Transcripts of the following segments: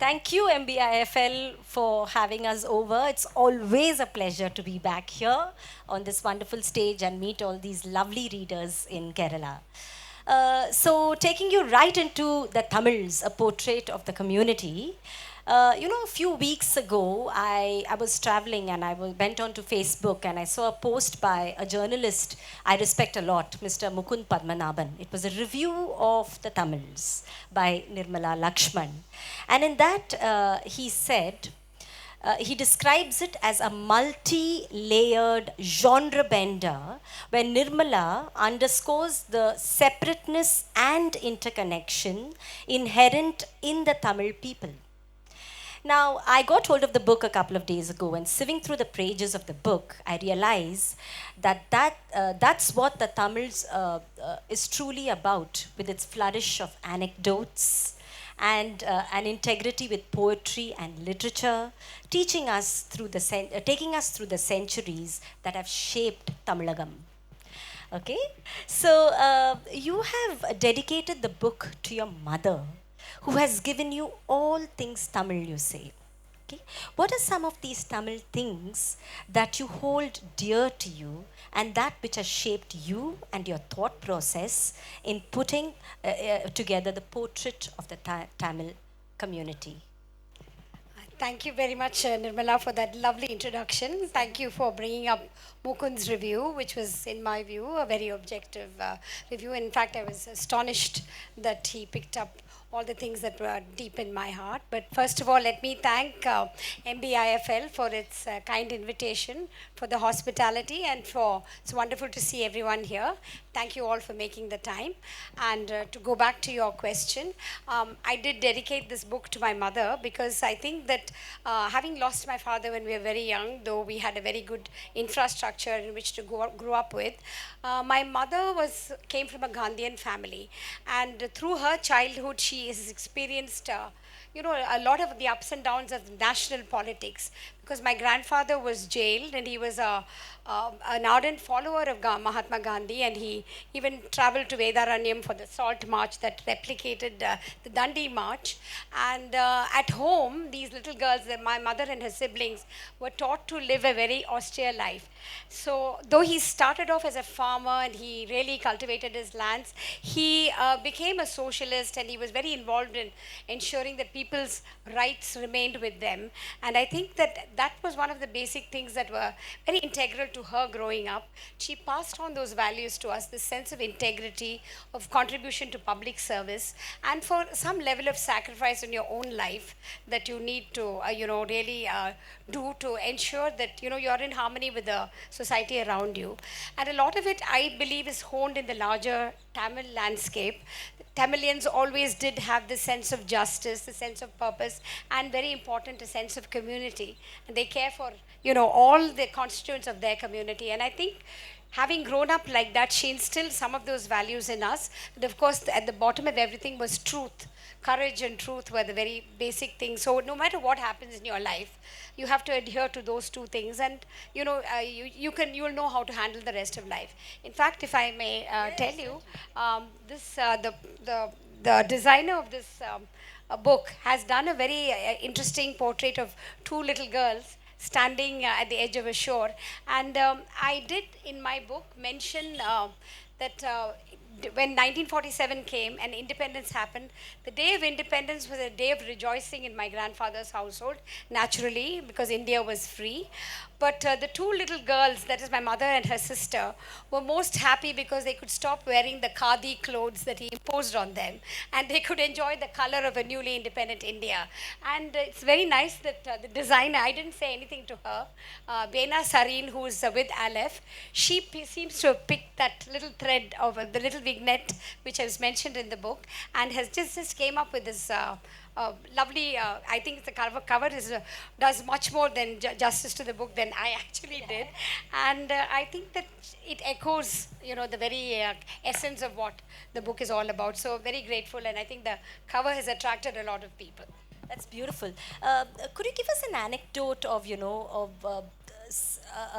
Thank you, MBIFL, for having us over. It's always a pleasure to be back here on this wonderful stage and meet all these lovely readers in Kerala. So, taking you right into the Tamils, a portrait of the community. A few weeks ago, I was traveling and went onto Facebook and I saw a post by a journalist I respect a lot, Mr. Mukund Padmanabhan. It was a review of the Tamils by Nirmala Lakshman. And in that, he describes it as a multi layered genre bender where Nirmala underscores the separateness and interconnection inherent in the Tamil people. Now, I got hold of the book a couple of days ago, and sieving through the pages of the book, I realized that's what the Tamils is truly about, with its flourish of anecdotes and an integrity with poetry and literature, taking us through the centuries that have shaped Tamilagam. Okay, so you have dedicated the book to your mother, who has given you all things Tamil, you say. Okay, what are some of these Tamil things that you hold dear to you and that which has shaped you and your thought process in putting together the portrait of the Tamil community? Thank you very much, Nirmala, for that lovely introduction. Thank you for bringing up Mukund's review, which was, in my view, a very objective review. In fact, I was astonished that he picked up all the things that were deep in my heart. But first of all, let me thank MBIFL for its kind invitation, for the hospitality, and for it's wonderful to see everyone here. Thank you all for making the time. And to go back to your question, I did dedicate this book to my mother because I think that having lost my father when we were very young, though we had a very good infrastructure in which to grow up with, my mother came from a Gandhian family, and through her childhood, she has experienced. A lot of the ups and downs of national politics, because my grandfather was jailed and he was an ardent follower of Mahatma Gandhi, and he even traveled to Vedaranyam for the salt march that replicated the Dandi march. And at home, these little girls, my mother and her siblings, were taught to live a very austere life. So though he started off as a farmer and he really cultivated his lands, he became a socialist, and he was very involved in ensuring that people's rights remained with them. And I think that was one of the basic things that were very integral to her growing up. She passed on those values to us, this sense of integrity, of contribution to public service, and for some level of sacrifice in your own life that you need to, really do to ensure that, you're in harmony with the society around you. And a lot of it, I believe, is honed in the larger Tamil landscape. Tamilians always did have this sense of justice, the sense of purpose, and very important, a sense of community. And they care for, all the constituents of their community. And I think having grown up like that, she instilled some of those values in us. And of course, at the bottom of everything was truth. Courage and truth were the very basic things. So no matter what happens in your life, you have to adhere to those two things, and you will know how to handle the rest of life. In fact, if I may tell you, this the designer of this book has done a very interesting portrait of two little girls standing at the edge of a shore. And I did in my book mention that when 1947 came and independence happened, the day of independence was a day of rejoicing in my grandfather's household, naturally, because India was free. But the two little girls, that is my mother and her sister, were most happy because they could stop wearing the khadi clothes that he imposed on them, and they could enjoy the color of a newly independent India. And it's very nice that the designer, I didn't say anything to her, Bena Sareen, who is with Aleph, she seems to have picked that little thread of the little vignette which I was mentioned in the book, and has just came up with this lovely. I think the cover does much more than justice to the book than I actually did, and I think that it echoes, the very essence of what the book is all about. So very grateful, and I think the cover has attracted a lot of people. That's beautiful. Could you give us an anecdote of,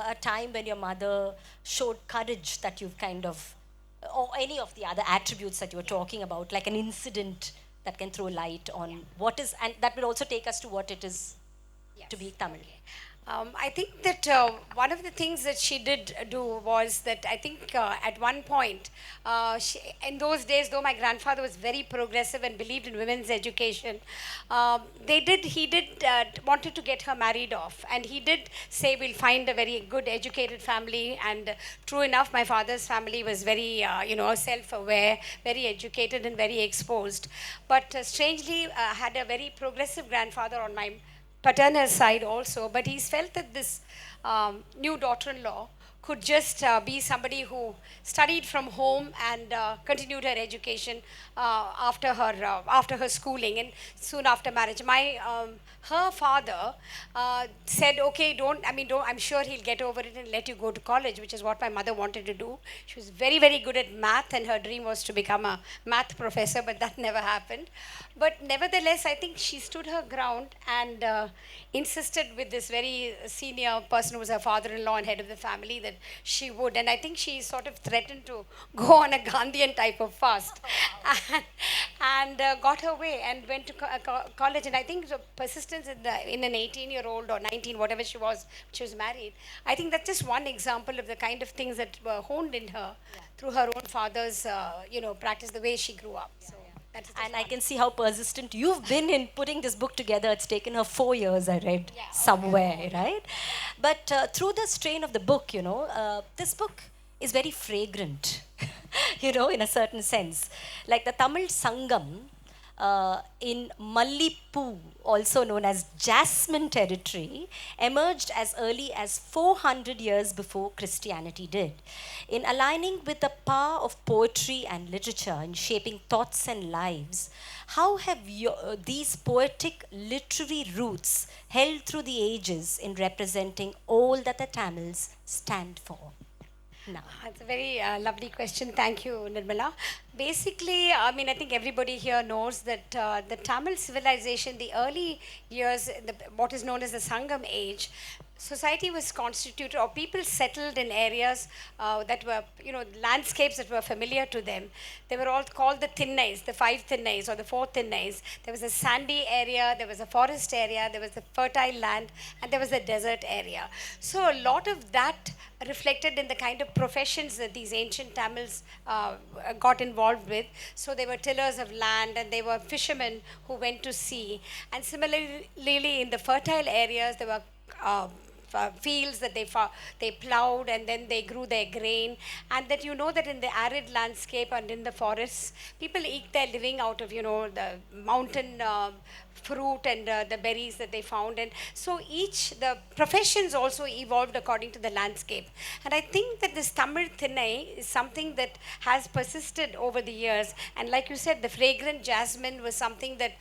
a time when your mother showed courage that you've kind of, or any of the other attributes that you were talking about, like an incident that can throw light on what is, and that will also take us to what it is to Yes. be Tamil. Okay. I think that one of the things that she did do was that I think at one point, in those days, though my grandfather was very progressive and believed in women's education, he did wanted to get her married off, and he did say we'll find a very good educated family. And true enough, my father's family was very self-aware, very educated, and very exposed. But strangely, had a very progressive grandfather on my paternal side also, but he's felt that this new daughter-in-law could just be somebody who studied from home and continued her education after her schooling and soon after marriage. Her father said, "Okay, don't. I'm sure he'll get over it and let you go to college," which is what my mother wanted to do. She was very, very good at math, and her dream was to become a math professor, but that never happened. But nevertheless, I think she stood her ground and insisted with this very senior person who was her father-in-law and head of the family that she would. And I think she sort of threatened to go on a Gandhian type of fast and got her way and went to college. And I think the persistence in an 18-year-old or 19, whatever she was married. I think that's just one example of the kind of things that were honed in her through her own father's, practice, the way she grew up. So. That's just And I one. can see how persistent you've been in putting this book together. It's taken her 4 years, I read Yeah, somewhere, right? But through the strain of the book, this book is very fragrant, in a certain sense. Like the Tamil Sangam in Mallipu, also known as Jasmine territory, emerged as early as 400 years before Christianity did. In aligning with the power of poetry and literature in shaping thoughts and lives, how have these poetic literary roots held through the ages in representing all that the Tamils stand for? Now. That's a very lovely question. Thank you, Nirmala. Basically, I think everybody here knows that the Tamil civilization, the early years, what is known as the Sangam age, society was constituted, or people settled in areas that were, landscapes that were familiar to them. They were all called the Thinnais, the five Thinnais or the four Thinnais. There was a sandy area, there was a forest area, there was the fertile land, and there was a desert area. So a lot of that reflected in the kind of professions that these ancient Tamils got involved with. So they were tillers of land and they were fishermen who went to sea. And similarly, in the fertile areas, there were fields that they plowed and then they grew their grain. And that that in the arid landscape and in the forests, people eke their living out of the mountain fruit and the berries that they found. And so the professions also evolved according to the landscape. And I think that this Tamil Thinnai is something that has persisted over the years. And like you said, the fragrant jasmine was something that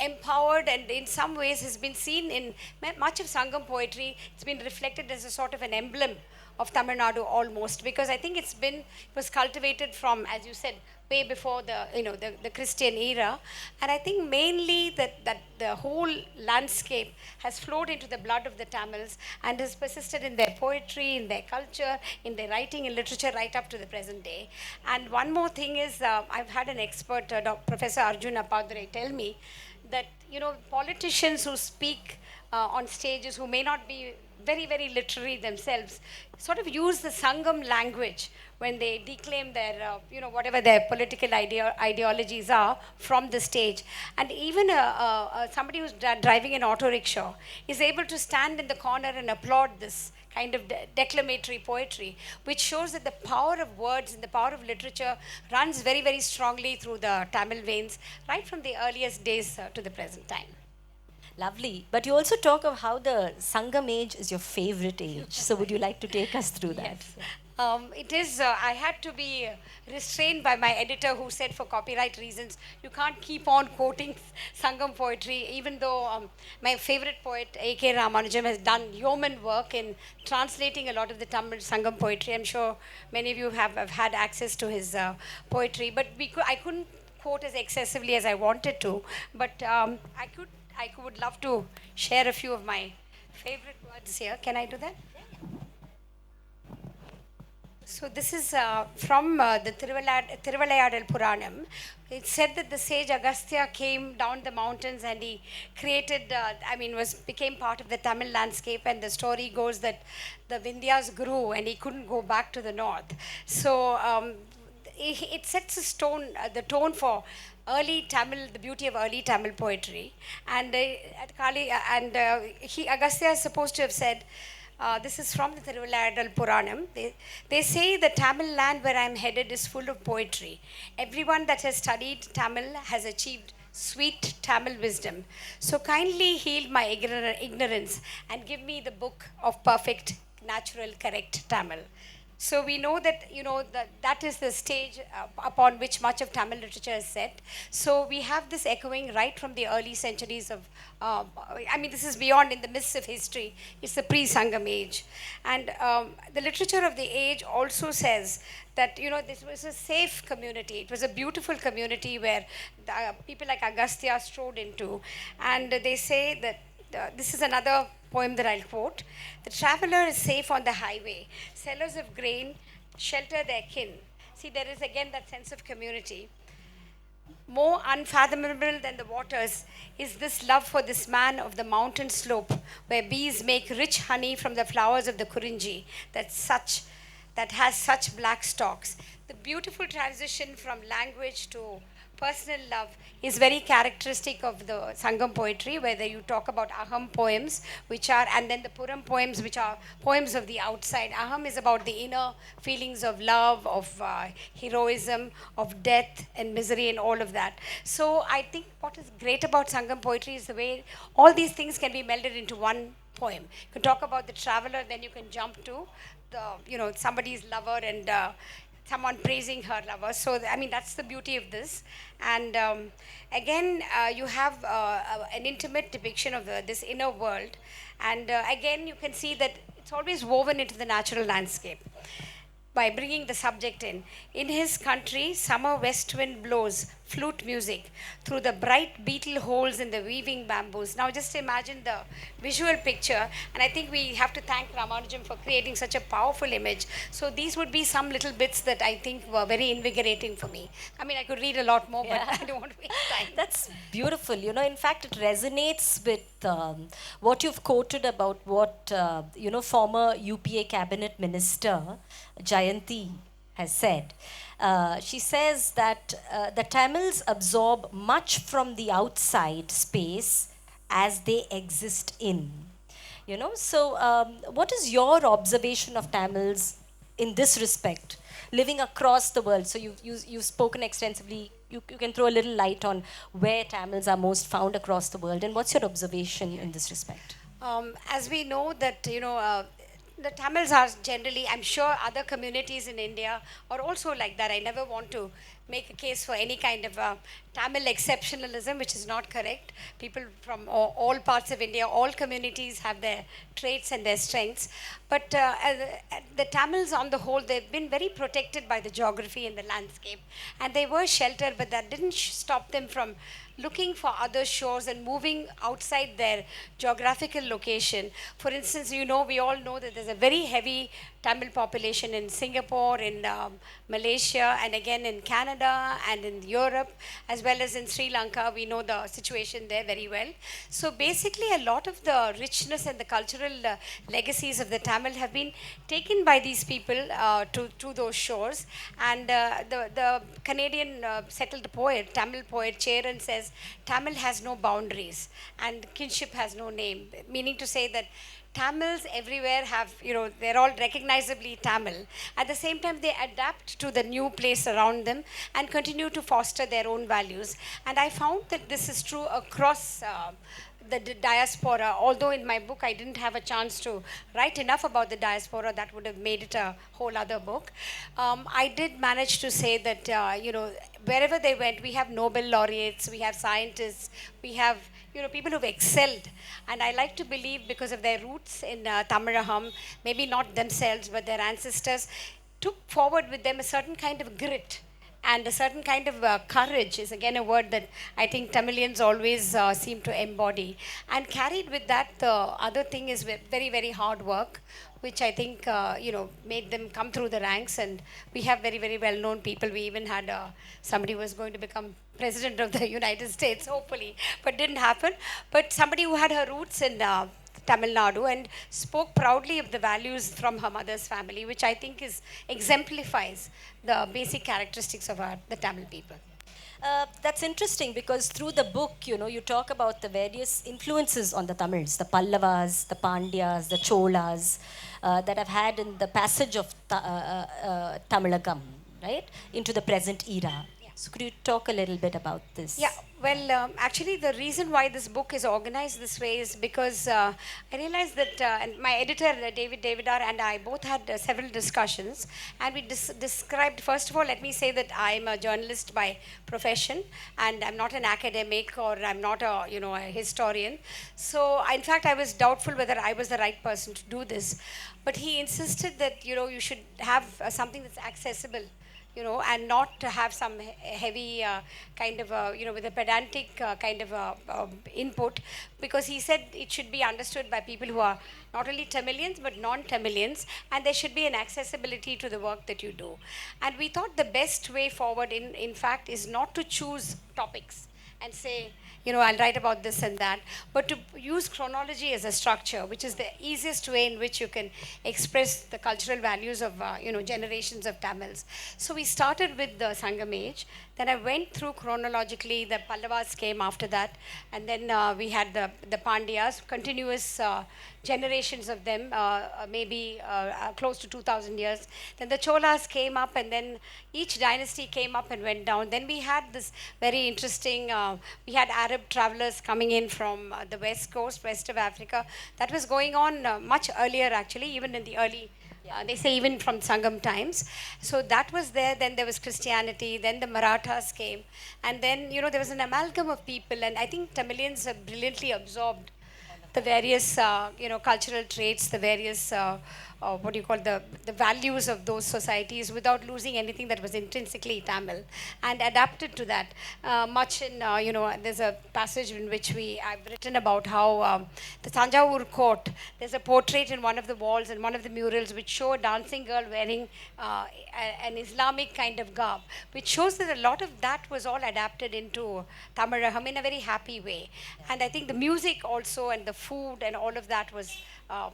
empowered and in some ways has been seen in much of Sangam poetry. It's been reflected as a sort of an emblem of Tamil Nadu almost, because I think it was cultivated from, as you said, way before the Christian era. And I think mainly that the whole landscape has flowed into the blood of the Tamils and has persisted in their poetry, in their culture, in their writing and literature right up to the present day. And one more thing is, I've had an expert, Professor Arjun Appadre, tell me that politicians who speak on stages who may not be very, very literary themselves sort of use the Sangam language when they declaim their, whatever their political ideologies are from the stage. And even somebody who's driving an auto rickshaw is able to stand in the corner and applaud this kind of declamatory poetry, which shows that the power of words and the power of literature runs very, very strongly through the Tamil veins, right from the earliest days to the present time. Lovely. But you also talk of how the Sangam age is your favorite age. So would you like to take us through that? Yes. It is, I had to be restrained by my editor who said for copyright reasons, you can't keep on quoting Sangam poetry, even though my favorite poet, A.K. Ramanujam, has done yeoman work in translating a lot of the Tamil Sangam poetry. I'm sure many of you have had access to his poetry, but I couldn't quote as excessively as I wanted to, but I would love to share a few of my favorite words here. Can I do that? So this is from the Tiruvalayadal Puranam. It said that the sage Agastya came down the mountains and he created, became part of the Tamil landscape. And the story goes that the Vindhyas grew and he couldn't go back to the north. So it sets the tone for early Tamil, the beauty of early Tamil poetry. And Agastya is supposed to have said, this is from the Tiruvalayadal Puranam. They say the Tamil land where I am headed is full of poetry. Everyone that has studied Tamil has achieved sweet Tamil wisdom. So kindly heal my ignorance and give me the book of perfect, natural, correct Tamil. So we know that, that is the stage upon which much of Tamil literature is set. So we have this echoing right from the early centuries of, this is beyond in the mists of history. It's the pre-Sangam age. And the literature of the age also says that, this was a safe community. It was a beautiful community where people like Agastya strode into. And they say that this is another poem that I'll quote. The traveler is safe on the highway. Sellers of grain shelter their kin. See, there is again that sense of community. More unfathomable than the waters is this love for this man of the mountain slope, where bees make rich honey from the flowers of the Kurinji that has such black stalks. The beautiful transition from language to personal love is very characteristic of the Sangam poetry, whether you talk about Aham poems, and then the Puram poems, which are poems of the outside. Aham is about the inner feelings of love, of heroism, of death and misery and all of that. So I think what is great about Sangam poetry is the way all these things can be melded into one poem. You can talk about the traveler, then you can jump to somebody's lover and someone praising her lover. So, that's the beauty of this. And again, you have an intimate depiction of this inner world. And again, you can see that it's always woven into the natural landscape by bringing the subject in. In his country, summer west wind blows flute music through the bright beetle holes in the weaving bamboos. Now just imagine the visual picture, and I think we have to thank Ramanujam for creating such a powerful image. So these would be some little bits that I think were very invigorating for me. I could read a lot more, but I don't want to waste time. That's beautiful. In fact, it resonates with what you've quoted about what, former UPA cabinet minister Jayanti has said. She says that the Tamils absorb much from the outside space as they exist in. So what is your observation of Tamils in this respect, living across the world? So you've spoken extensively. You can throw a little light on where Tamils are most found across the world, and what's your observation in this respect? As we know that, the Tamils are generally, I'm sure other communities in India are also like that. I never want to make a case for any kind of Tamil exceptionalism, which is not correct. People from all parts of India, all communities have their traits and their strengths. But the Tamils on the whole, they've been very protected by the geography and the landscape. And they were sheltered, but that didn't stop them from looking for other shores and moving outside their geographical location. For instance, we all know that there's a very heavy Tamil population in Singapore, in Malaysia, and again in Canada and in Europe, as well as in Sri Lanka. We know the situation there very well. So basically, a lot of the richness and the cultural legacies of the Tamil have been taken by these people to those shores. And the Canadian settled poet, Tamil poet Cheran says, Tamil has no boundaries and kinship has no name, meaning to say that Tamils everywhere have, they're all recognizably Tamil. At the same time, they adapt to the new place around them and continue to foster their own values. And I found that this is true across the diaspora, although in my book I didn't have a chance to write enough about the diaspora, that would have made it a whole other book. I did manage to say that, wherever they went, we have Nobel laureates, we have scientists, we have people who've excelled. And I like to believe, because of their roots in Tamilaham, maybe not themselves, but their ancestors took forward with them a certain kind of grit and a certain kind of courage is again a word that I think Tamilians always seem to embody. And carried with that, the other thing is very, very hard work, which I think made them come through the ranks. And we have very, very well-known people. We even had somebody who was going to become president of the United States, hopefully, but didn't happen. But somebody who had her roots in Tamil Nadu and spoke proudly of the values from her mother's family, which I think exemplifies the basic characteristics of the Tamil people. That's interesting because through the book, you talk about the various influences on the Tamils, the Pallavas, the Pandyas, the Cholas, that have had in the passage of Tamilakam, right, into the present era. So could you talk a little bit about this? Yeah, well, actually, the reason why this book is organized this way is because I realized that and my editor, David R., and I both had several discussions, and we described, first of all, let me say that I'm a journalist by profession, and I'm not an academic, or I'm not a historian. So, in fact, I was doubtful whether I was the right person to do this. But he insisted that, you should have something that's accessible, and not to have some heavy kind of, with a pedantic kind of input, because he said it should be understood by people who are not only Tamilians but non-Tamilians, and there should be an accessibility to the work that you do. And we thought the best way forward, in fact, is not to choose topics and say, I'll write about this and that, but to use chronology as a structure, which is the easiest way in which you can express the cultural values of, generations of Tamils. So we started with the Sangam age. Then I went through chronologically. The Pallavas came after that, and then we had the Pandyas, continuous generations of them, maybe close to 2,000 years. Then the Cholas came up, and then each dynasty came up and went down. Then we had this very interesting, we had Arab travelers coming in from the west coast, west of Africa. That was going on much earlier, actually, even in the early they say even from Sangam times. So that was there. Then there was Christianity. Then the Marathas came. And then, there was an amalgam of people. And I think Tamilians have brilliantly absorbed the various, cultural traits, the various, the values of those societies without losing anything that was intrinsically Tamil, and adapted to that. Much in, there's a passage in which I've written about how the Tanjavur court, there's a portrait in one of the walls and one of the murals which show a dancing girl wearing an Islamic kind of garb, which shows that a lot of that was all adapted into Tamaraham in a very happy way. And I think the music also and the food and all of that was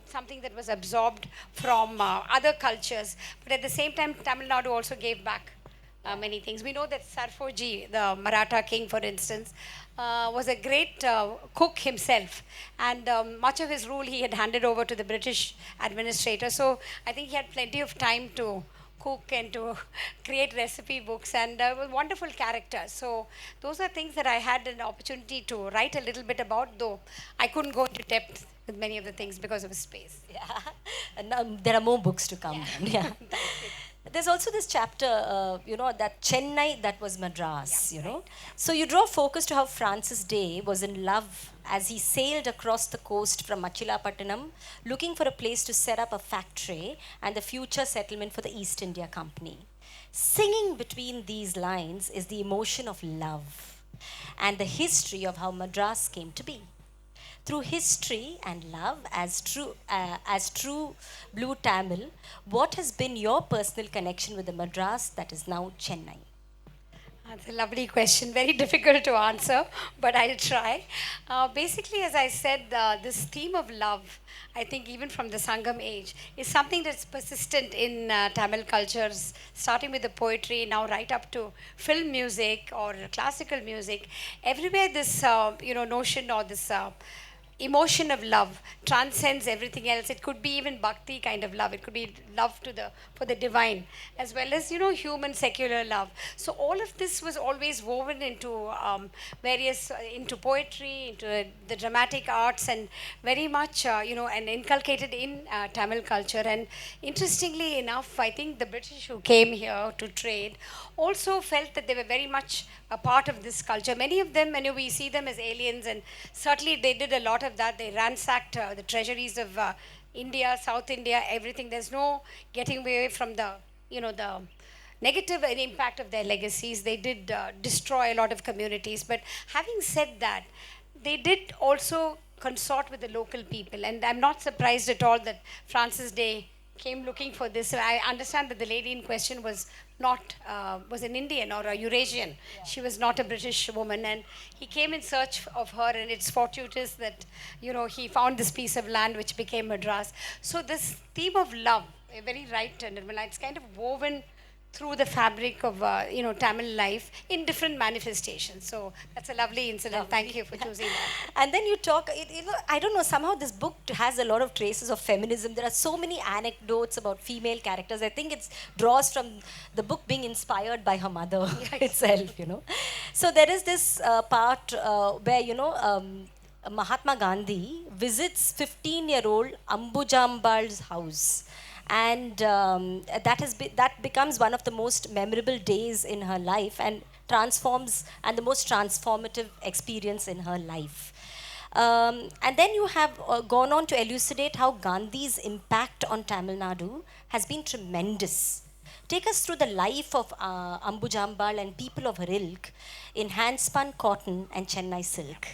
something that was absorbed from other cultures. But at the same time, Tamil Nadu also gave back many things. We know that Sarfoji, the Maratha king, for instance, was a great cook himself. And much of his rule he had handed over to the British administrator. So I think he had plenty of time to cook and to create recipe books, and was wonderful characters. So those are things that I had an opportunity to write a little bit about, though I couldn't go into depth with many of the things because of space. Yeah, and there are more books to come. Yeah. There's also this chapter, that Chennai, that was Madras, Right. So you draw focus to how Francis Day was in love as he sailed across the coast from Machilapattanam, looking for a place to set up a factory and the future settlement for the East India Company. Singing between these lines is the emotion of love and the history of how Madras came to be. Through history and love, as true blue Tamil, what has been your personal connection with the Madras that is now Chennai? That's a lovely question. Very difficult to answer, but I'll try. Basically, as I said, this theme of love, I think even from the Sangam age, is something that's persistent in Tamil cultures, starting with the poetry, now right up to film music or classical music. Everywhere this, notion or this emotion of love transcends everything else. It could be even bhakti kind of love. It could be love for the divine, as well as human secular love. So all of this was always woven into various into poetry, into the dramatic arts, and very much and inculcated in Tamil culture. And interestingly enough, I think the British who came here to trade also felt that they were very much a part of this culture. Many of them, we see them as aliens, and certainly they did a lot of that. They ransacked the treasuries of India, South India, everything. There's no getting away from the negative impact of their legacies. They did destroy a lot of communities. But having said that, they did also consort with the local people. And I'm not surprised at all that Francis Day came looking for this. I understand that the lady in question was not, was an Indian or a Eurasian. Yeah. She was not a British woman. And he came in search of her, and it's fortuitous that, you know, he found this piece of land which became Madras. So this theme of love, very right, Nirmala, it's kind of woven through the fabric of Tamil life in different manifestations. So that's a lovely incident. Lovely. Thank you for choosing that. And then you talk, I don't know, somehow this book has a lot of traces of feminism. There are so many anecdotes about female characters. I think it draws from the book being inspired by her mother itself, you know. So there is this part where, Mahatma Gandhi visits 15-year-old Ambujambal's house. And that becomes one of the most memorable days in her life and the most transformative experience in her life. And then you have gone on to elucidate how Gandhi's impact on Tamil Nadu has been tremendous. Take us through the life of Ambujambal and people of her ilk in handspun cotton and Chennai silk.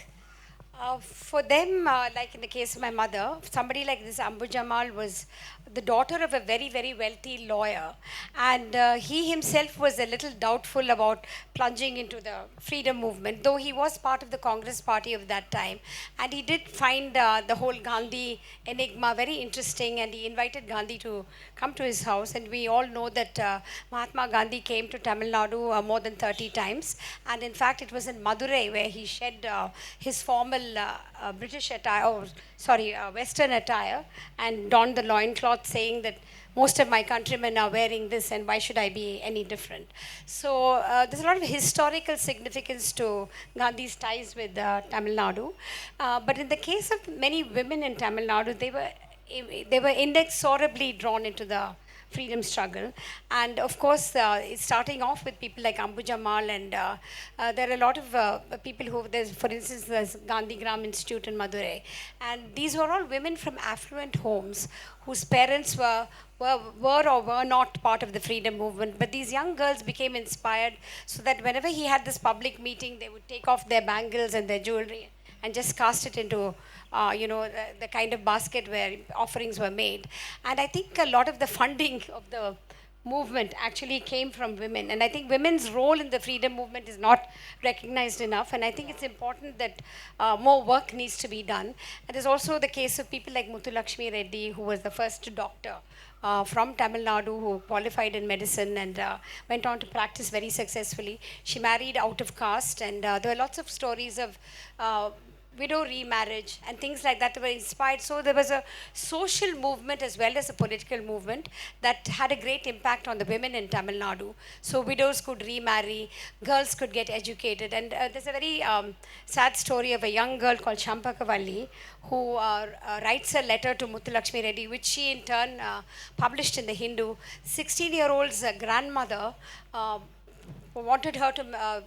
For them, like in the case of my mother, somebody like this Ambu Jamal was the daughter of a very, very wealthy lawyer. And he himself was a little doubtful about plunging into the freedom movement, though he was part of the Congress party of that time. And he did find the whole Gandhi enigma very interesting, and he invited Gandhi to come to his house. And we all know that Mahatma Gandhi came to Tamil Nadu more than 30 times. And in fact, it was in Madurai where he shed his formal British attire, Western attire, and donned the loincloth, saying that most of my countrymen are wearing this, and why should I be any different? So there's a lot of historical significance to Gandhi's ties with Tamil Nadu. But in the case of many women in Tamil Nadu, they were inexorably drawn into the freedom struggle. And of course, starting off with people like Ambu Jamal, and there are a lot of people who, for instance, there's Gandhi Gram Institute in Madurai. And these were all women from affluent homes whose parents were or were not part of the freedom movement. But these young girls became inspired, so that whenever he had this public meeting, they would take off their bangles and their jewelry and just cast it into the kind of basket where offerings were made. And I think a lot of the funding of the movement actually came from women. And I think women's role in the freedom movement is not recognized enough. And I think it's important that more work needs to be done. And there's also the case of people like Muthu Lakshmi Reddy, who was the first doctor from Tamil Nadu who qualified in medicine and went on to practice very successfully. She married out of caste, and there were lots of stories of widow remarriage and things like that were inspired. So there was a social movement as well as a political movement that had a great impact on the women in Tamil Nadu. So widows could remarry, girls could get educated. And there's a very sad story of a young girl called Shampakavalli who writes a letter to Muthu Lakshmi Reddy, which she in turn published in the Hindu. 16-year-old's grandmother wanted her to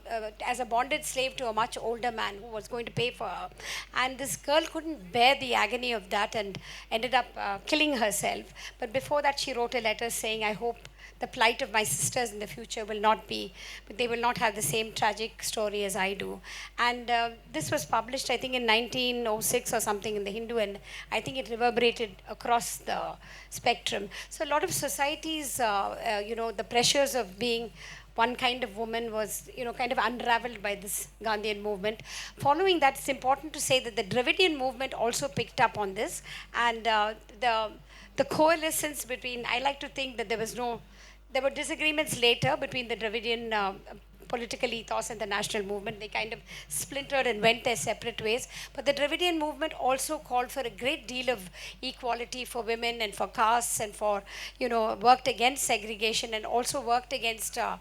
as a bonded slave to a much older man who was going to pay for her. And this girl couldn't bear the agony of that and ended up killing herself. But before that, she wrote a letter saying, I hope the plight of my sisters in the future will not be, but they will not have the same tragic story as I do. And this was published, I think, in 1906 or something in the Hindu, and I think it reverberated across the spectrum. So a lot of societies, the pressures of being one kind of woman was, kind of unraveled by this Gandhian movement. Following that, it's important to say that the Dravidian movement also picked up on this, and the coalescence between, I like to think that there were disagreements later between the Dravidian political ethos and the national movement. They kind of splintered and went their separate ways. But the Dravidian movement also called for a great deal of equality for women and for castes, and for, worked against segregation, and also worked against, the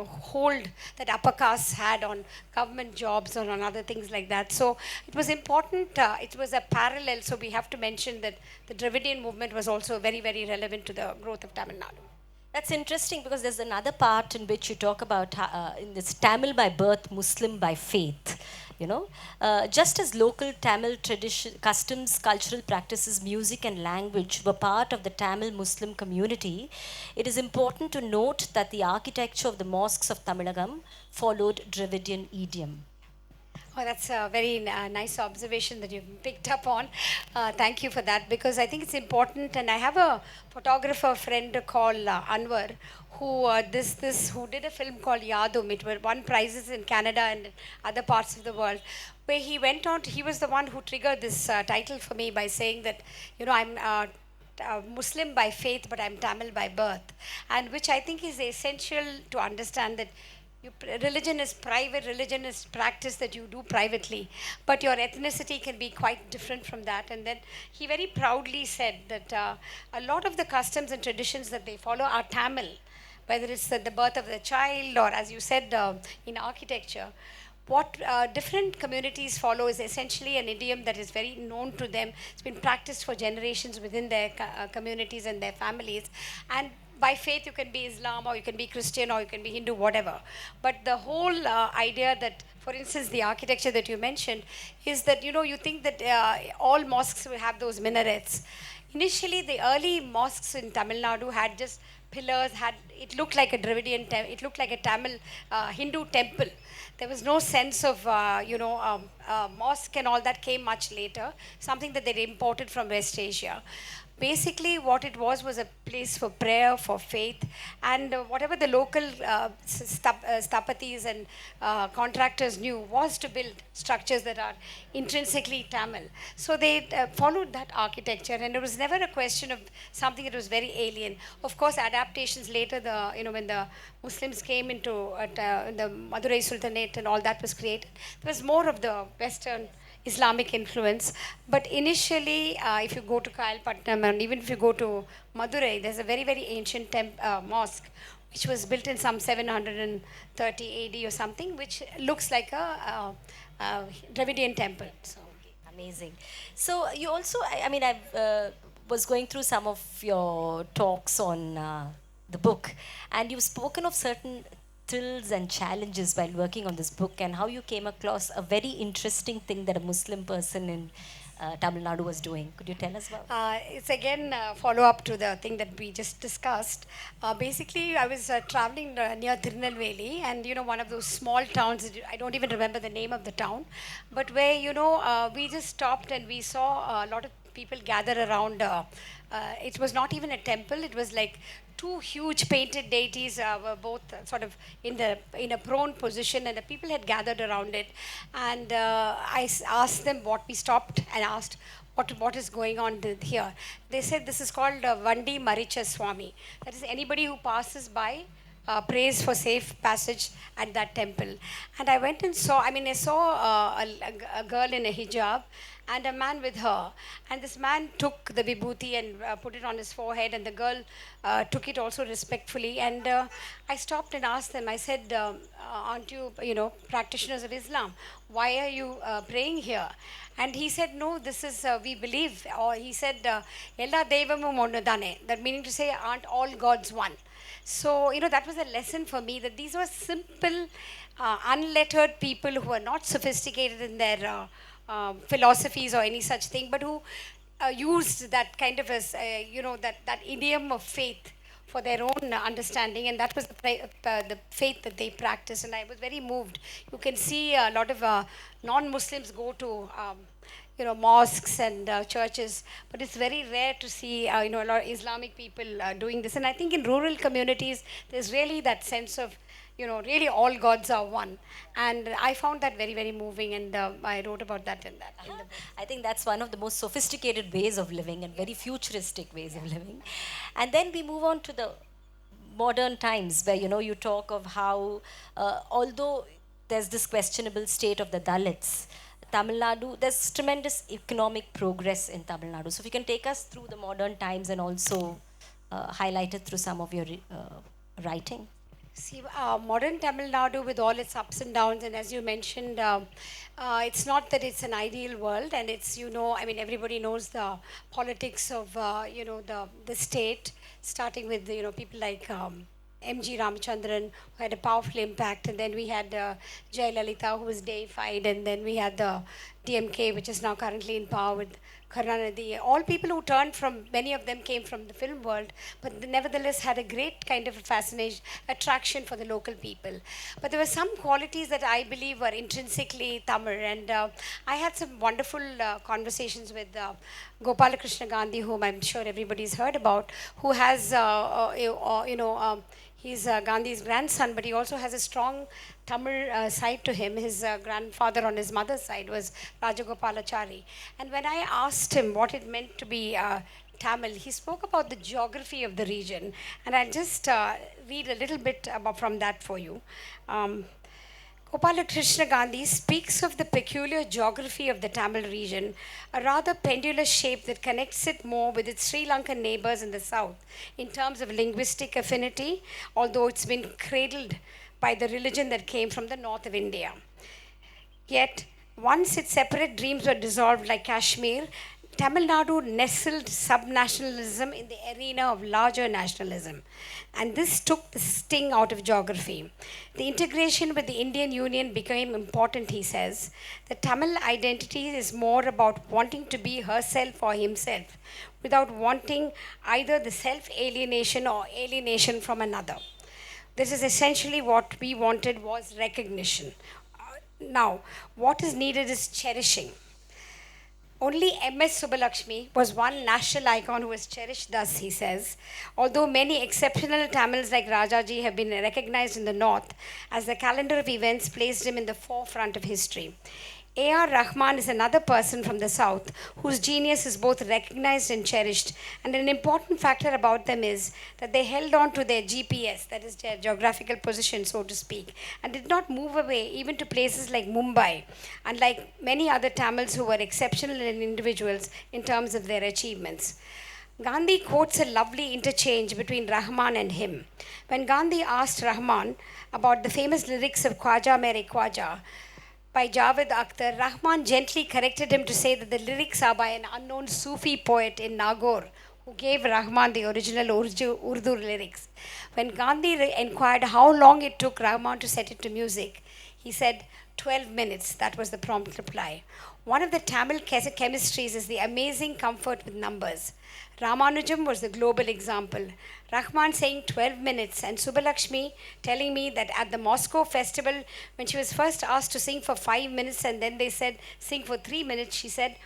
hold that upper castes had on government jobs or on other things like that. So it was important. It was a parallel. So we have to mention that the Dravidian movement was also very, very relevant to the growth of Tamil Nadu. That's interesting, because there's another part in which you talk about in this Tamil by birth, Muslim by faith. you know. Just as local Tamil tradition, customs, cultural practices, music, and language were part of the Tamil Muslim community, it is important to note that the architecture of the mosques of Tamilagam followed Dravidian idiom. Oh, that's a very nice observation that you've picked up on. Thank you for that, because I think it's important. And I have a photographer friend called Anwar, who who did a film called Yadum. It won prizes in Canada and other parts of the world. Where he went on, he was the one who triggered this title for me by saying that, I'm Muslim by faith, but I'm Tamil by birth, and which I think is essential to understand that religion is private, religion is practice that you do privately, but your ethnicity can be quite different from that. And then he very proudly said that a lot of the customs and traditions that they follow are Tamil, whether it's the birth of the child or, as you said, in architecture. What different communities follow is essentially an idiom that is very known to them. It's been practiced for generations within their communities and their families. And by faith, you can be Islam, or you can be Christian, or you can be Hindu, whatever. But the whole idea that, for instance, the architecture that you mentioned, is that, you think that all mosques will have those minarets. Initially, the early mosques in Tamil Nadu had just pillars, it looked like a Dravidian, it looked like a Tamil Hindu temple. There was no sense of, mosque, and all that came much later, something that they imported from West Asia. Basically, what it was a place for prayer, for faith, and whatever the local stapatis and contractors knew was to build structures that are intrinsically Tamil. So they followed that architecture, and it was never a question of something that was very alien. Of course, adaptations later, when the Muslims came into the Madurai Sultanate and all that was created, there was more of the Western Islamic influence. But initially, if you go to Kayalpatnam, and even if you go to Madurai, there's a very, very ancient mosque which was built in some 730 AD or something, which looks like a Dravidian temple. So. Amazing. So you also, I was going through some of your talks on the book, and you've spoken of certain thrills and challenges while working on this book, and how you came across a very interesting thing that a Muslim person in Tamil Nadu was doing. Could you tell us about it? It's again follow up to the thing that we just discussed. Basically, I was traveling near Tirunelveli, and one of those small towns. I don't even remember the name of the town, but where we just stopped and we saw a lot of people gather around. It was not even a temple. It was like two huge painted deities were both sort of in a prone position, and the people had gathered around it. And I asked them what we stopped and asked what is going on here. They said this is called Vandi Maricha Swami. That is, anybody who passes by prays for safe passage at that temple. And I went and saw, I saw a girl in a hijab and a man with her. And this man took the vibhuti and put it on his forehead, and the girl took it also respectfully. And I stopped and asked them, I said, aren't you, practitioners of Islam? Why are you praying here? And he said, no, this is, we believe. Or he said, Ella Devamu Monodane. That meaning to say, aren't all gods one? So, that was a lesson for me, that these were simple, unlettered people who were not sophisticated in their philosophies or any such thing, but who used that kind of that idiom of faith for their own understanding, and that was the faith that they practiced. And I was very moved. You can see a lot of non-Muslims go to mosques and churches, but it's very rare to see a lot of Islamic people doing this. And I think in rural communities, there's really that sense of really all gods are one. And I found that very, very moving, and I wrote about that in the book. I think that's one of the most sophisticated ways of living and very futuristic ways of living. And then we move on to the modern times, where you talk of how although there's this questionable state of the Dalits, Tamil Nadu, there's tremendous economic progress in Tamil Nadu. So if you can take us through the modern times and also highlight it through some of your writing. See, modern Tamil Nadu, with all its ups and downs, and as you mentioned, it's not that it's an ideal world, and it's, everybody knows the politics of, the state, starting with, people like M.G. Ramachandran, who had a powerful impact, and then we had Jayalalitha, who was deified, and then we had the DMK, which is now currently in power with Karunanidhi. All people who turned from, many of them came from the film world, but they nevertheless had a great kind of a fascination, attraction for the local people. But there were some qualities that I believe were intrinsically Tamil, and I had some wonderful conversations with Gopalakrishna Gandhi, whom I'm sure everybody's heard about, who has, he's Gandhi's grandson, but he also has a strong Tamil side to him. His grandfather on his mother's side was Rajagopalachari. And when I asked him what it meant to be Tamil, he spoke about the geography of the region. And I'll just read a little bit from that for you. Gopalakrishna Gandhi speaks of the peculiar geography of the Tamil region, a rather pendulous shape that connects it more with its Sri Lankan neighbors in the south in terms of linguistic affinity, although it's been cradled by the religion that came from the north of India. Yet, once its separate dreams were dissolved like Kashmir, Tamil Nadu nestled subnationalism in the arena of larger nationalism. And this took the sting out of geography. The integration with the Indian Union became important, he says. The Tamil identity is more about wanting to be herself or himself, without wanting either the self-alienation or alienation from another. This is essentially what we wanted was recognition. Now, what is needed is cherishing. Only M.S. Subbulakshmi was one national icon who was cherished thus, he says. Although many exceptional Tamils like Rajaji have been recognized in the north, as the calendar of events placed him in the forefront of history. A.R. Rahman is another person from the south whose genius is both recognized and cherished, and an important factor about them is that they held on to their GPS, that is their geographical position, so to speak, and did not move away even to places like Mumbai, unlike many other Tamils who were exceptional individuals in terms of their achievements. Gandhi quotes a lovely interchange between Rahman and him. When Gandhi asked Rahman about the famous lyrics of Khwaja Mere Khwaja, by Javed Akhtar, Rahman gently corrected him to say that the lyrics are by an unknown Sufi poet in Nagaur, who gave Rahman the original Urdu lyrics. When Gandhi inquired how long it took Rahman to set it to music, he said, 12 minutes. That was the prompt reply. One of the Tamil chemistries is the amazing comfort with numbers. Ramanujam was the global example. Rahman saying 12 minutes, and Subbulakshmi telling me that at the Moscow festival, when she was first asked to sing for 5 minutes and then they said sing for 3 minutes, she said,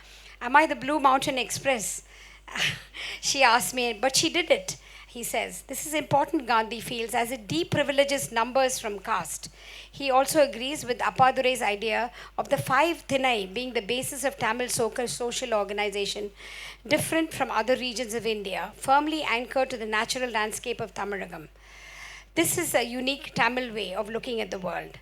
"Am I the Blue Mountain Express?" She asked me, but she did it. He says, this is important, Gandhi feels, as it deprivileges numbers from caste. He also agrees with Appadurai's idea of the 5 Thinai being the basis of Tamil social organization, different from other regions of India, firmly anchored to the natural landscape of Tamilagam. This is a unique Tamil way of looking at the world.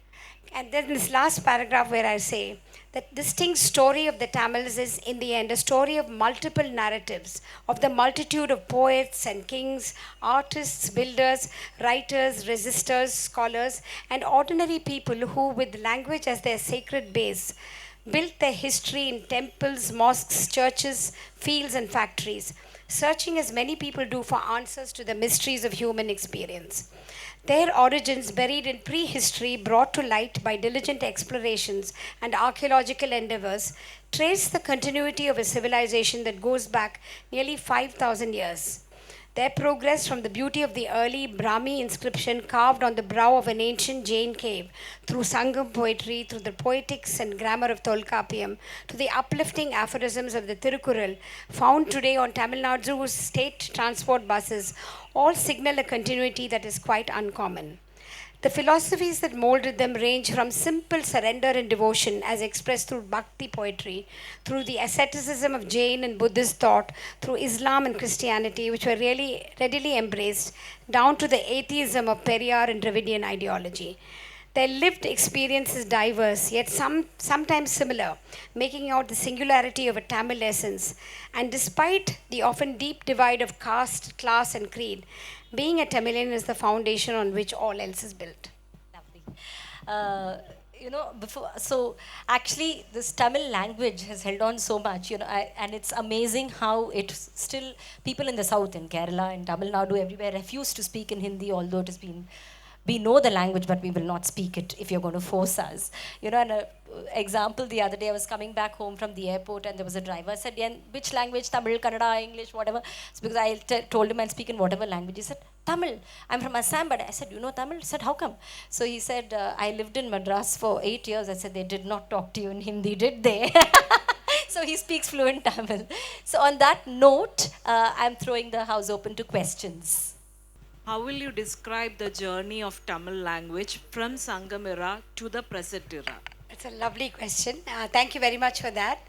And then this last paragraph where I say that distinct story of the Tamils is in the end a story of multiple narratives, of the multitude of poets and kings, artists, builders, writers, resistors, scholars, and ordinary people who, with language as their sacred base, built their history in temples, mosques, churches, fields, and factories, searching as many people do for answers to the mysteries of human experience. Their origins, buried in prehistory, brought to light by diligent explorations and archaeological endeavors, trace the continuity of a civilization that goes back nearly 5,000 years. Their progress from the beauty of the early Brahmi inscription carved on the brow of an ancient Jain cave, through Sangam poetry, through the poetics and grammar of Tolkappiyam, to the uplifting aphorisms of the Tirukkural, found today on Tamil Nadu's state transport buses, all signal a continuity that is quite uncommon. The philosophies that molded them range from simple surrender and devotion as expressed through Bhakti poetry, through the asceticism of Jain and Buddhist thought, through Islam and Christianity, which were really readily embraced, down to the atheism of Periyar and Dravidian ideology. Their lived experience is diverse, yet sometimes similar, making out the singularity of a Tamil essence. And despite the often deep divide of caste, class, and creed, being a Tamilian is the foundation on which all else is built. Lovely. before, so actually this Tamil language has held on so much, and it's amazing how it still, people in the south, in Kerala, in Tamil Nadu, everywhere refuse to speak in Hindi, although it has been, we know the language, but we will not speak it if you're going to force us. And a example, the other day I was coming back home from the airport and there was a driver said, "Yeah, which language? Tamil, Kannada, English, whatever." It's because I told him I'll speak in whatever language. He said, "Tamil. I'm from Assam," but I said, "You know Tamil?" He said, "How come?" So he said, "I lived in Madras for 8 years." I said, "They did not talk to you in Hindi, did they?" So he speaks fluent Tamil. So on that note, I'm throwing the house open to questions. How will you describe the journey of Tamil language from Sangam era to the present era? It's a lovely question. Thank you very much for that.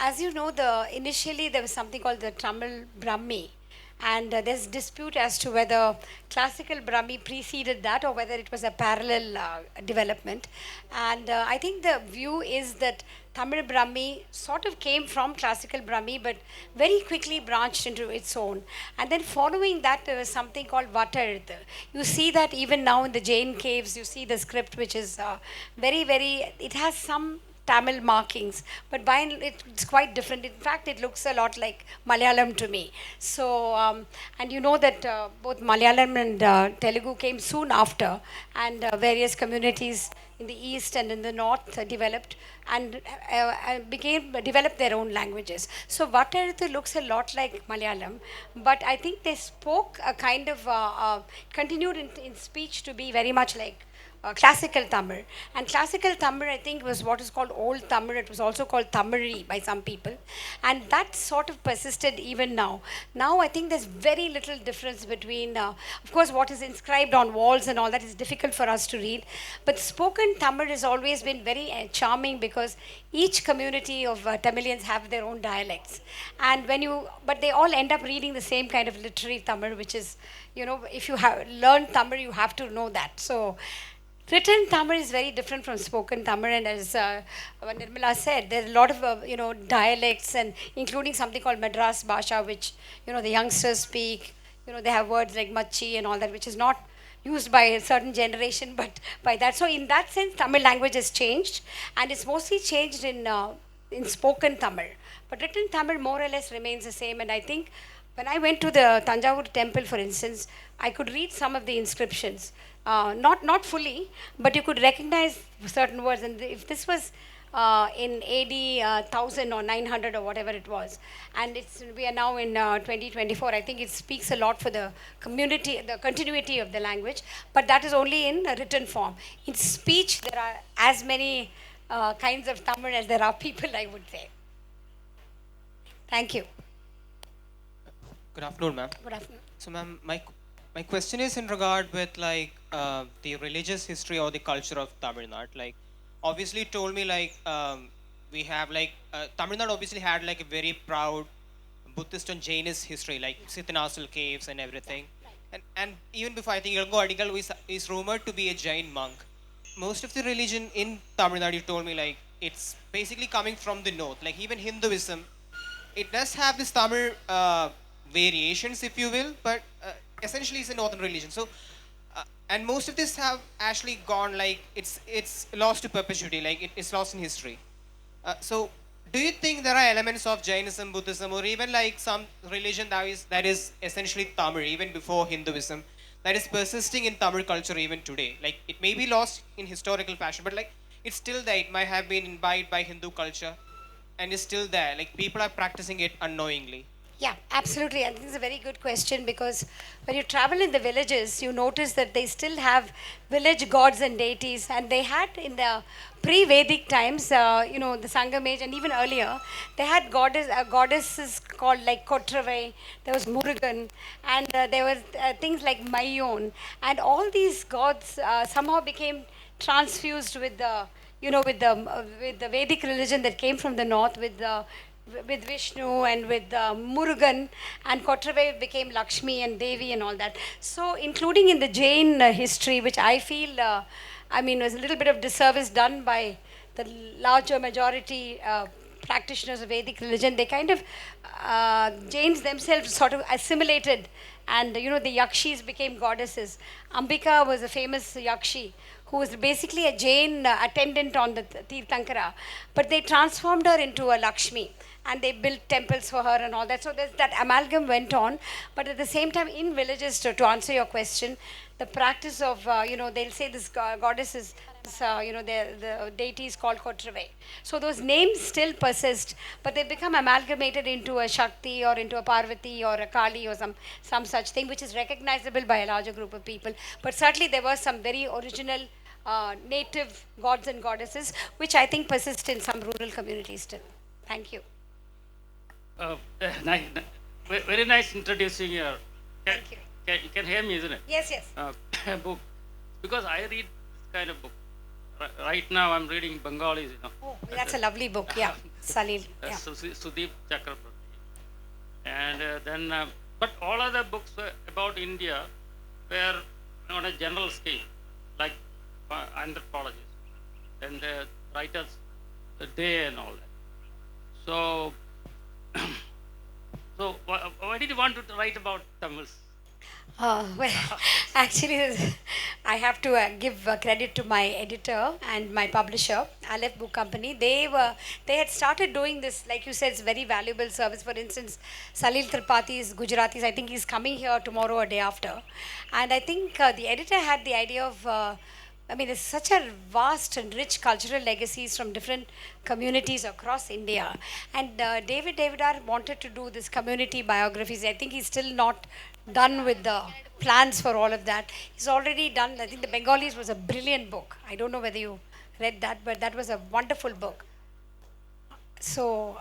As you know, initially there was something called the Tamil Brahmi, and there's dispute as to whether classical Brahmi preceded that or whether it was a parallel development. And I think the view is that Tamil Brahmi sort of came from classical Brahmi, but very quickly branched into its own. And then following that, there was something called Vattarthu. You see that even now in the Jain caves, you see the script, which is it has some Tamil markings, but by and it's quite different. In fact, it looks a lot like Malayalam to me. So, and you know that both Malayalam and Telugu came soon after, and various communities in the east and in the north developed and developed their own languages. So, Vattarthu looks a lot like Malayalam, but I think they spoke a kind of continued in speech to be very much like classical Tamil. And classical Tamil, I think, was what is called Old Tamil. It was also called Tamari by some people. And that sort of persisted even now. Now, I think there's very little difference between, of course, what is inscribed on walls and all that is difficult for us to read. But spoken Tamil has always been very charming because each community of Tamilians have their own dialects. And but they all end up reading the same kind of literary Tamil, which is, if you have learned Tamil, you have to know that. So, written Tamil is very different from spoken Tamil, and as Nirmala said, there are a lot of dialects, and including something called Madras Bhasha, which the youngsters speak. They have words like machi and all that, which is not used by a certain generation, but by that. So in that sense, Tamil language has changed, and it's mostly changed in spoken Tamil. But written Tamil more or less remains the same, and I think when I went to the Tanjavur temple, for instance, I could read some of the inscriptions. Not fully, but you could recognize certain words. And if this was in AD 1000 or 900 or whatever it was, and we are now in 2024, I think it speaks a lot for the community, the continuity of the language. But that is only in a written form. In speech, there are as many kinds of Tamil as there are people, I would say. Thank you. Good afternoon, ma'am. Good afternoon. So, ma'am, my question is in regard with the religious history or the culture of Tamil Nadu. Like, obviously, told me we have Tamil Nadu obviously had a very proud Buddhist and Jainist history, like Sitanasal caves and everything. And even before, I think Ilgo Adigal is rumored to be a Jain monk. Most of the religion in Tamil Nadu, you told me it's basically coming from the north. Like even Hinduism, it does have this Tamil variations, if you will, but essentially it's a northern religion. So, and most of this have actually gone it's lost to perpetuity, it's lost in history. So, do you think there are elements of Jainism, Buddhism, or even some religion that is essentially Tamil, even before Hinduism, that is persisting in Tamil culture even today? Like it may be lost in historical fashion, but it's still there. It might have been imbibed by Hindu culture, and it's still there. Like people are practicing it unknowingly. Yeah, absolutely. I think it's a very good question because when you travel in the villages, you notice that they still have village gods and deities, and they had in the pre-Vedic times, the Sangam age, and even earlier, they had goddesses called like Kotravai, there was Murugan, and there were things like Mayon, and all these gods somehow became transfused with the, with the Vedic religion that came from the north, with Vishnu and with Murugan, and Kotravai became Lakshmi and Devi and all that. So, including in the Jain history, which I feel, was a little bit of disservice done by the larger majority practitioners of Vedic religion. They kind of, Jains themselves sort of assimilated, and the Yakshis became goddesses. Ambika was a famous Yakshi who was basically a Jain attendant on the Tirthankara, but they transformed her into a Lakshmi and they built temples for her and all that. So that amalgam went on, but at the same time, in villages, to answer your question, the practice of, they'll say this goddess is, the deity is called Kotrave. So those names still persist, but they become amalgamated into a Shakti or into a Parvati or a Kali or some such thing, which is recognizable by a larger group of people. But certainly there were some very original native gods and goddesses, which I think persist in some rural communities still. Thank you. Very nice introducing your. Thank you. You can hear me, isn't it? Yes, yes. Book, because I read this kind of book. Right now, I'm reading Bengalis. Oh, that's a lovely book. Yeah, Salil. Yeah. Sudeep Chakraborty, and then, but all other books about India were on a general scale, like anthropologists and the writers, the day and all that. So, so why did you want to write about Tamils? Well, actually, I have to give credit to my editor and my publisher, Aleph Book Company. They had started doing this, like you said, it's very valuable service. For instance, Salil Tripathi is Gujaratis. I think he's coming here tomorrow or day after. And I think the editor had the idea of, there's such a vast and rich cultural legacies from different communities across India. And David Davidar wanted to do this community biographies. I think he's still not done with the plans for all of that. He's already done, I think the Bengalis was a brilliant book. I don't know whether you read that, but that was a wonderful book. So,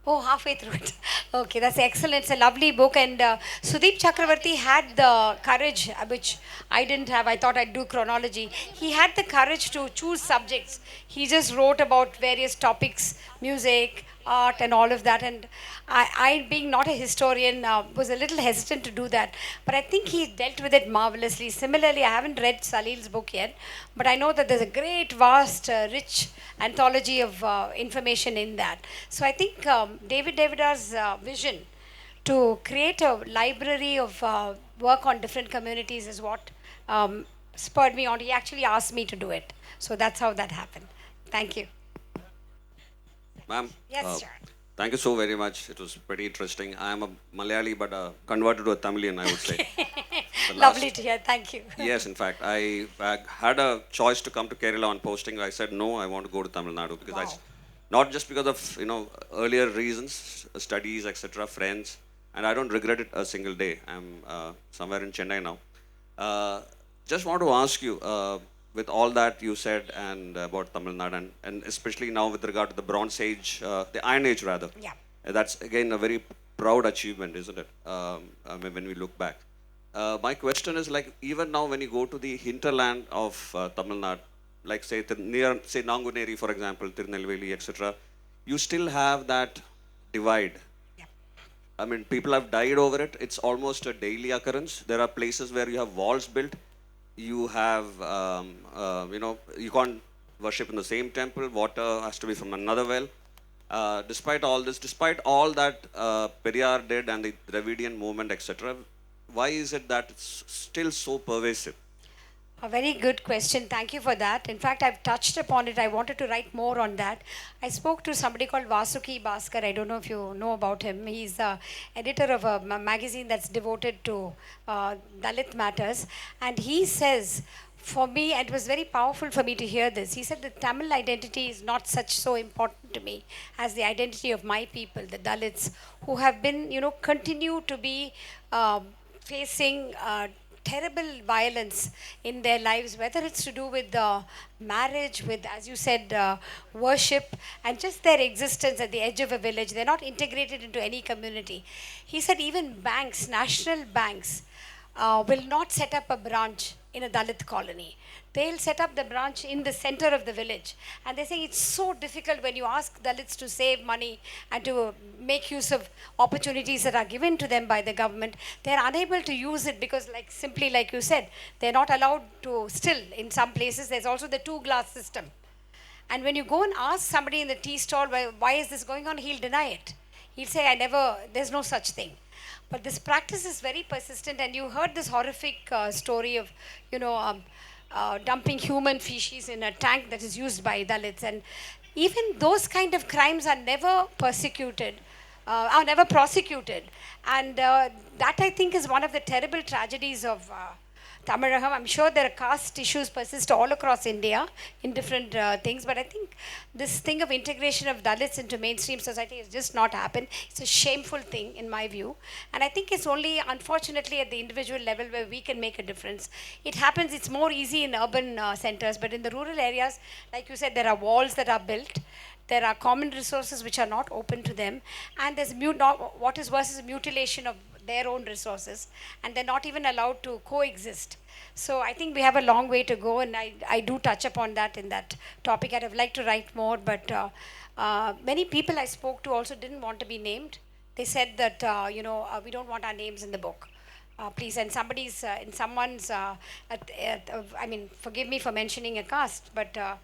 halfway through it. Okay, that's excellent. It's a lovely book. And Sudeep Chakraborty had the courage, which I didn't have. I thought I'd do chronology. He had the courage to choose subjects. He just wrote about various topics, music, art, and all of that. And I being not a historian, was a little hesitant to do that. But I think he dealt with it marvelously. Similarly, I haven't read Salil's book yet, but I know that there's a great, vast, rich anthology of information in that. So I think David Davidar's vision to create a library of work on different communities is what spurred me on. He actually asked me to do it. So that's how that happened. Thank you. Ma'am, Yes, sir. thank you so very much. It was pretty interesting. I am a Malayali, but converted to a Tamilian, I would say. Lovely to hear. Thank you. Yes, in fact, I had a choice to come to Kerala on posting. I said, no, I want to go to Tamil Nadu because Wow. not just because of, earlier reasons, studies, etc., friends, and I don't regret it a single day. I'm somewhere in Chennai now. Just want to ask you, with all that you said and about Tamil Nadu and especially now with regard to the Bronze Age, the Iron Age rather. Yeah. That's again a very proud achievement, isn't it? When we look back. My question is like even now when you go to the hinterland of Tamil Nadu, like say near say Nanguneri for example, Tirunelveli, etc., you still have that divide. I mean, people have died over it. It's almost a daily occurrence. There are places where you have walls built. You have, you can't worship in the same temple. Water has to be from another well. Despite all this, despite all that Periyar did and the Dravidian movement, etc., why is it that it's still so pervasive? A very good question. Thank you for that. In fact, I've touched upon it. I wanted to write more on that. I spoke to somebody called Vasuki Bhaskar. I don't know if you know about him. He's the editor of a magazine that's devoted to Dalit matters. And he says, for me, it was very powerful for me to hear this. He said the Tamil identity is not so important to me as the identity of my people, the Dalits, who have been, continue to be facing terrible violence in their lives, whether it's to do with marriage, with, as you said, worship, and just their existence at the edge of a village. They're not integrated into any community. He said even banks, national banks, will not set up a branch in a Dalit colony. They'll set up the branch in the center of the village. And they say it's so difficult when you ask Dalits to save money and to make use of opportunities that are given to them by the government. They're unable to use it because, simply like you said, they're not allowed to, still, in some places, there's also the two-glass system. And when you go and ask somebody in the tea stall, why is this going on, he'll deny it. He'll say, there's no such thing. But this practice is very persistent, and you heard this horrific story of, dumping human feces in a tank that is used by Dalits. And even those kind of crimes are never persecuted, are never prosecuted. And that, I think, is one of the terrible tragedies of Tamil. I'm sure there are caste issues persist all across India in different things, but I think this thing of integration of Dalits into mainstream society has just not happened. It's a shameful thing, in my view. And I think it's only, unfortunately, at the individual level where we can make a difference. It happens, it's more easy in urban centers, but in the rural areas, like you said, there are walls that are built. There are common resources which are not open to them, and there's what is worse is mutilation of their own resources, and they're not even allowed to coexist. So I think we have a long way to go, and I do touch upon that in that topic. I'd have liked to write more, but many people I spoke to also didn't want to be named. They said that, we don't want our names in the book. Please, and somebody's, in someone's, I mean, forgive me for mentioning a caste, but a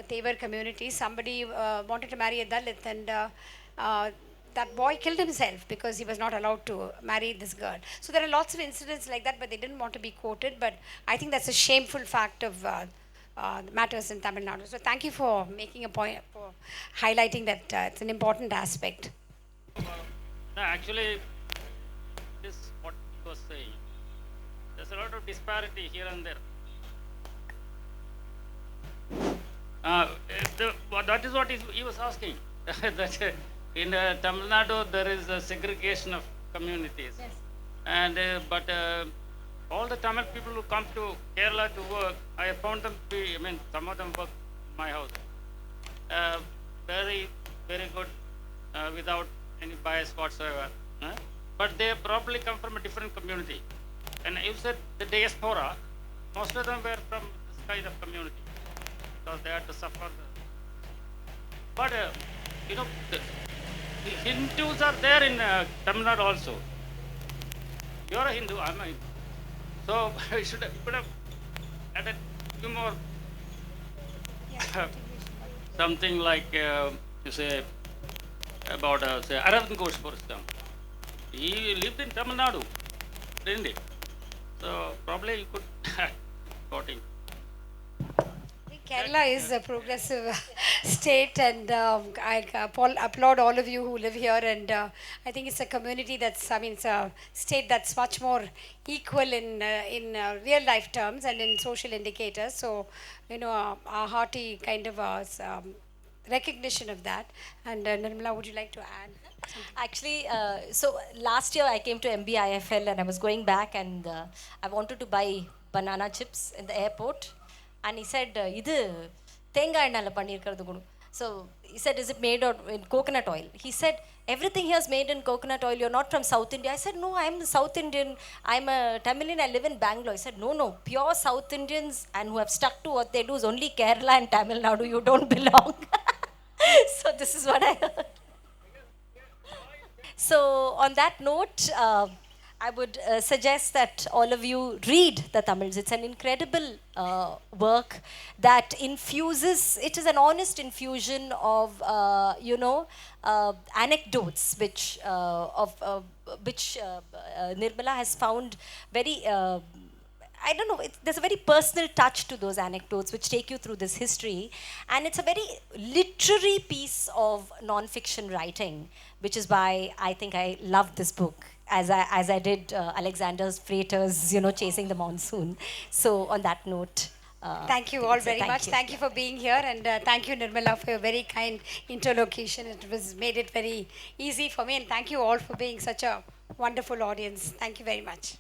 Tevar community, somebody wanted to marry a Dalit, and that boy killed himself because he was not allowed to marry this girl. So there are lots of incidents like that, but they didn't want to be quoted. But I think that's a shameful fact of matters in Tamil Nadu. So thank you for making a point, for highlighting that it's an important aspect. No, actually, this what he was saying. There's a lot of disparity here and there. That is what he was asking. That in Tamil Nadu there is a segregation of communities, yes. And but all the Tamil people who come to Kerala to work, I found them to be, I mean, some of them work in my house, very, very good, without any bias whatsoever. But they probably come from a different community. And you said the diaspora, most of them were from this kind of community, because they had to suffer. But the Hindus are there in Tamil Nadu also. You are a Hindu, I am a Hindu. So we should have added a few more. Something like, you say, about say Aravind Ghosh, for example. He lived in Tamil Nadu, didn't he? So probably you could got him. Kerala is a progressive state, and I applaud all of you who live here. And I think it's a community that's, I mean, it's a state that's much more equal in real life terms and in social indicators. So, a hearty kind of recognition of that. And Nirmala, would you like to add something? Actually, so last year I came to MBIFL and I was going back, and I wanted to buy banana chips in the airport. And he said, "Idu thengai ennala pannirukkiradhu kudu." So he said, "Is it made in coconut oil?" He said, "Everything here is made in coconut oil. You're not from South India." I said, "No, I'm South Indian. I'm a Tamilian. I live in Bangalore." He said, "No, pure South Indians and who have stuck to what they do is only Kerala and Tamil Nadu. You don't belong." So this is what I heard. So on that note, I would suggest that all of you read the Tamils. It's an incredible work that infuses, it is an honest infusion of, anecdotes which Nirmala has found very, I don't know, there's a very personal touch to those anecdotes which take you through this history. And it's a very literary piece of non-fiction writing, which is why I think I love this book. As I did Alexander's Freighters, Chasing the Monsoon. So on that note, thank you all very much. Thank you for being here, and thank you, Nirmala, for your very kind interlocution. It made it very easy for me, and thank you all for being such a wonderful audience. Thank you very much.